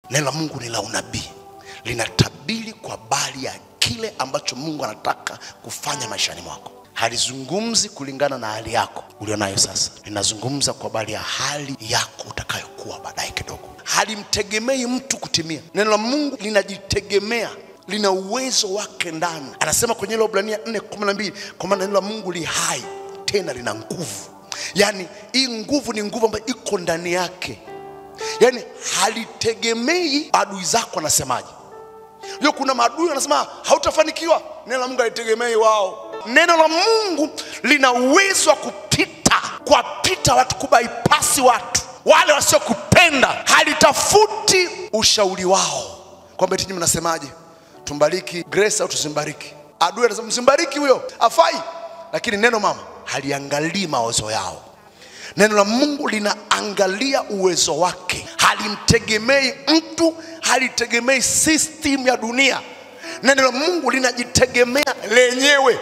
Neno la Mungu ni la unabii, linatabiri kwa habari ya kile ambacho Mungu anataka kufanya maishani mwako. Halizungumzi kulingana na hali yako ulionayo sasa, linazungumza kwa habari ya hali yako utakayokuwa baadaye kidogo. Halimtegemei mtu kutimia. Neno la Mungu linajitegemea, lina uwezo wake ndani. Anasema kwenye Waebrania 4:12, kwa maana neno la Mungu li hai tena lina nguvu. Yani hii nguvu ni nguvu ambayo iko ndani yake. Yani halitegemei adui zako anasemaje. Leo kuna maadui wanasema hautafanikiwa, neno la Mungu halitegemei wao. Neno la Mungu lina uwezo wa kupita watu, kubypass watu wale wasiokupenda. Halitafuti ushauri wao kwamba eti mnasemaje, tumbariki Grace au tusimbariki. Adui anasema msimbariki huyo, afai. Lakini neno mama haliangalii mawazo yao. Neno la Mungu linaangalia uwezo wake. Halimtegemei mtu, halitegemei system ya dunia. Neno la Mungu linajitegemea lenyewe.